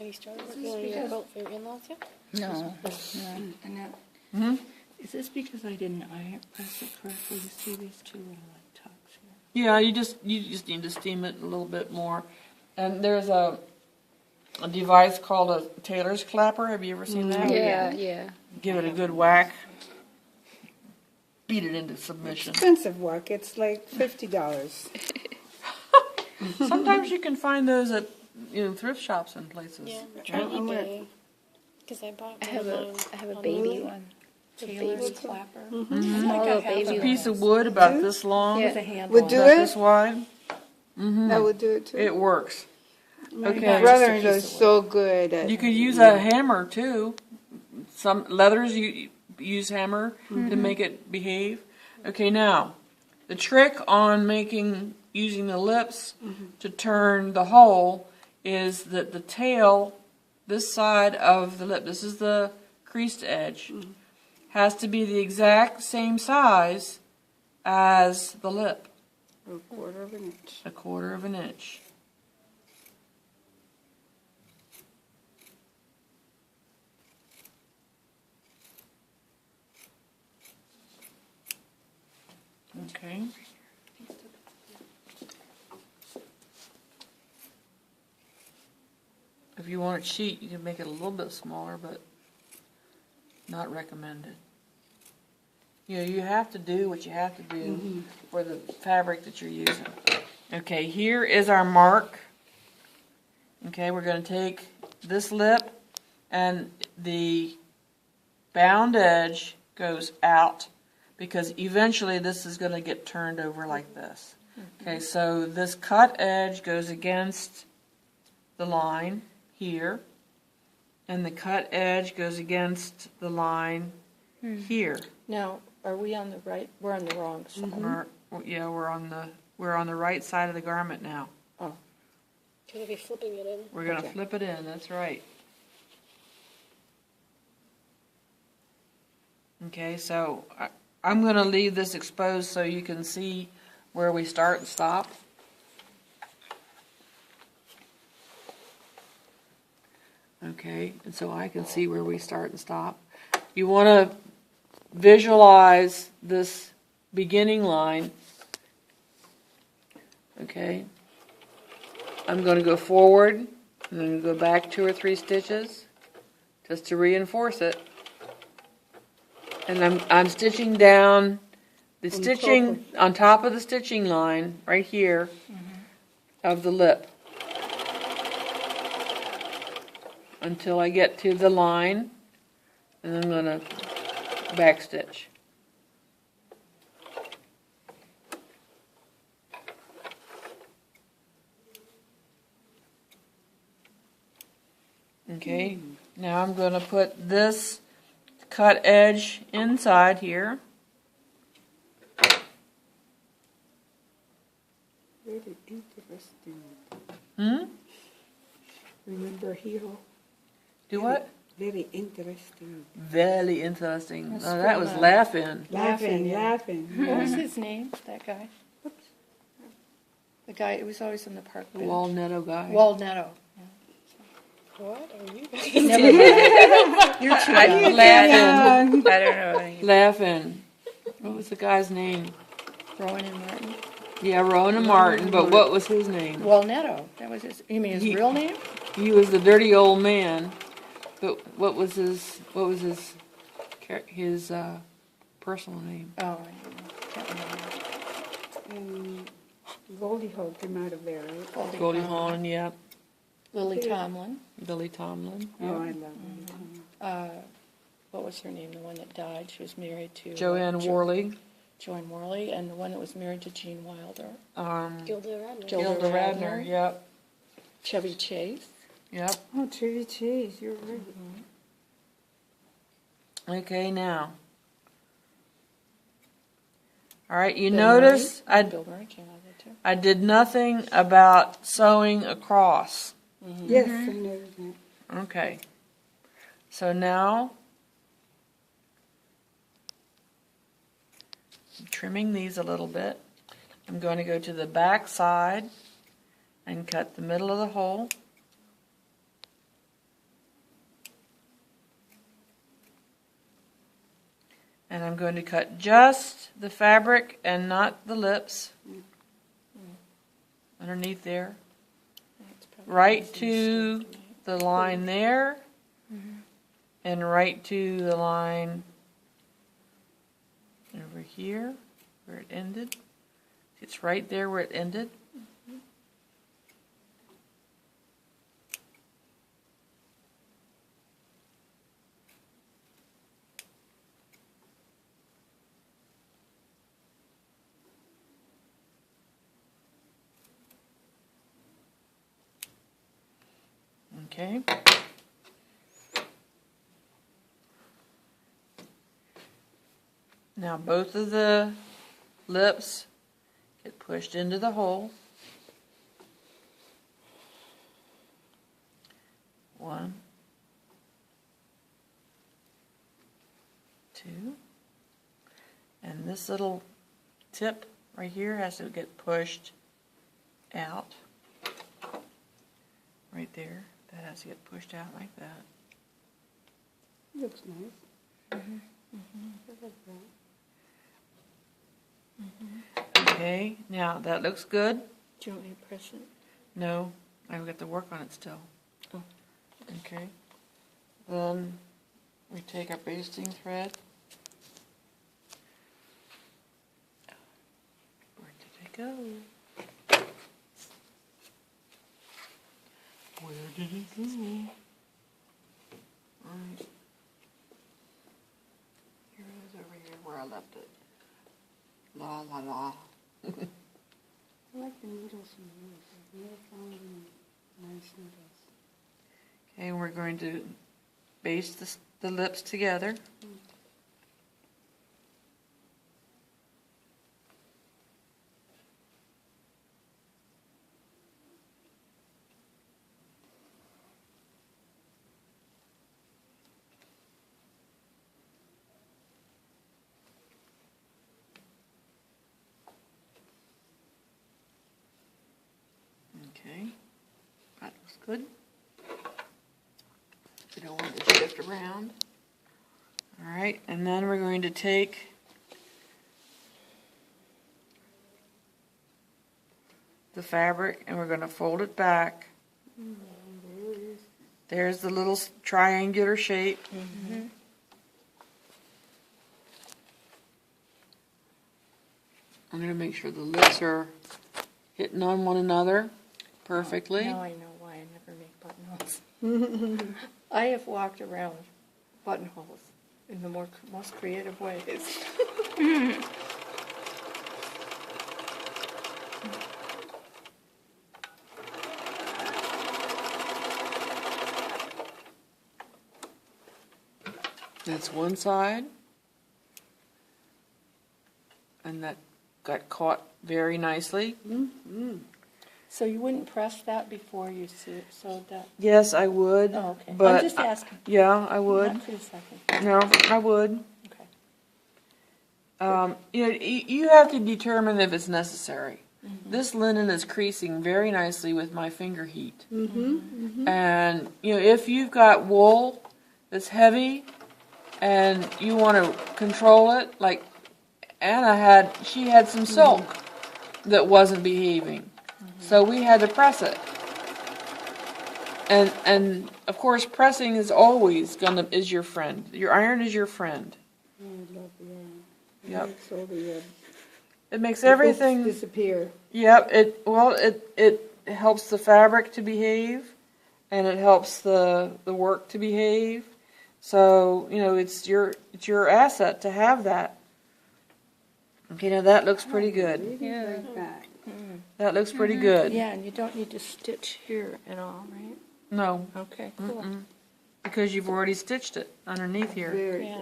Have you started working on your quilt for your in-laws yet? No. Annette, Hmm? is this because I didn't iron press it correctly? You see these two little like tucks here? Yeah, you just need to steam it a little bit more. And there's a device called a tailor's clapper. Have you ever seen that? Yeah. Give it a good whack. Beat it into submission. Expensive work. It's like $50. Sometimes you can find those at thrift shops and places. Yeah, I'm trying I'm gonna- eBay. Because I bought I have a on baby Lulu. one. Tailor's clapper. Small little baby It's a one. piece of wood about this long, Yeah. With a handle. Would on do it. it? this wide. I would do it too. It works. My Okay. brother-in-law is so good at You could use a hammer too. Some leathers you use hammer to make it behave. Okay, now the trick on using the lips to turn the hole is that the tail, this side of the lip, this is the creased edge, has to be the exact same size as the lip, a quarter of an inch. a quarter of an inch. Okay. If you want it sheet, you can make it a little bit smaller, but not recommended. You have to do what you have to do for the fabric that you're using. Okay, here is our mark. Okay, we're going to take this lip, and the bound edge goes out, because eventually this is going to get turned over like this. Okay, so this cut edge goes against the line here, and the cut edge goes against the line here. Now, are we on the right? We're on the wrong side. Yeah, we're on the right side of the garment now. Oh, Because if you're flipping it in. We're going to Okay. flip it in. That's right. Okay, so I'm going to leave this exposed so you can see where we start and stop. Okay, and so I can see where we start and stop. You want to visualize this beginning line. Okay. I'm going to go forward, and then I'm going to go back 2 or 3 stitches just to reinforce it. And I'm stitching down the stitching on top of the stitching line right here of the lip until I get to the line, and I'm going to back stitch. Okay, now I'm going to put this cut edge inside here. Very interesting. remember hero? Do what? Very interesting. Very interesting. Let's Oh, that scroll was down. laughing. Laughing, yeah. laughing. What was his name? That guy. Oops. The guy. It was always in the park bench. Walnutto guy. Walnutto. What are you? You're too I'm young. laughing. I don't know any. Laughing. What was the guy's name? Rowan and Martin. Yeah, Rona Martin, but what was his name? Walnutto. That was his. You mean his He- real name? He was the dirty old man, but what was his personal name? Oh, I can't remember. Goldie Hawn came out of there, right? Goldie Hawn, yeah. Lily Tomlin. Billy Tomlin. Oh, I Yeah. love it. What was her name? The one that died. She was married to Joanne Worley. Joanne Worley, and the one that was married to Gene Wilder. Gilda Radner. Gilda Radner. Radner. Yep. Chevy Chase. Yep. Oh, Chevy Chase, you're right. Okay, now. All right, you Bill notice Murray. Bill Murray came out of there too. I did nothing about sewing across. Yes, I noticed that. Okay. So now, I'm trimming these a little bit. I'm going to go to the back side and cut the middle of the hole. And I'm going to cut just the fabric and not the lips underneath there. Right to the line there, and right to the line over here where it ended. It's right there where it ended. Okay. Now both of the lips get pushed into the hole. 1, 2, and this little tip right here has to get pushed out. Right there. That has to get pushed out like that. Looks nice. Okay, now that looks good. Do you want me to press it? No, I've got to work on it still. Oh. Okay. Then we take our basting thread. Where did it go? Where did it go? Right. Here it is over here where I left it. La la la. I like the needles and needles. I've never found any nice needles. Okay, we're going to baste the lips together. Okay, that looks good. We don't want to shift around. All right, and then we're going to take the fabric and we're going to fold it back. There's the little triangular shape. I'm going to make sure the lips are hitting on one another perfectly. Now I know why I never make buttonholes. I have walked around buttonholes in the most creative ways. That's one side. And that got caught very nicely. So you wouldn't press that before you sewed that? Yes, I would. Oh, okay. But I'm just asking. Yeah, I would. Not criticizing. No, I would. Okay. You have to determine if it's necessary. This linen is creasing very nicely with my finger heat. And if you've got wool that's heavy and you want to control it, like Anna had some silk that wasn't behaving, so we had to press it. And of course, pressing is always is your friend. Your iron is your friend. Oh, I love the iron. Yep. It makes all the It makes the everything hoops disappear. Yep, it helps the fabric to behave, and it helps the work to behave. So it's your asset to have that. Okay, now that looks pretty good. Yeah. Like that. That looks pretty good. Yeah, and you don't need to stitch here at all, right? No, Okay, cool. because you've already stitched it underneath here. Very Yeah.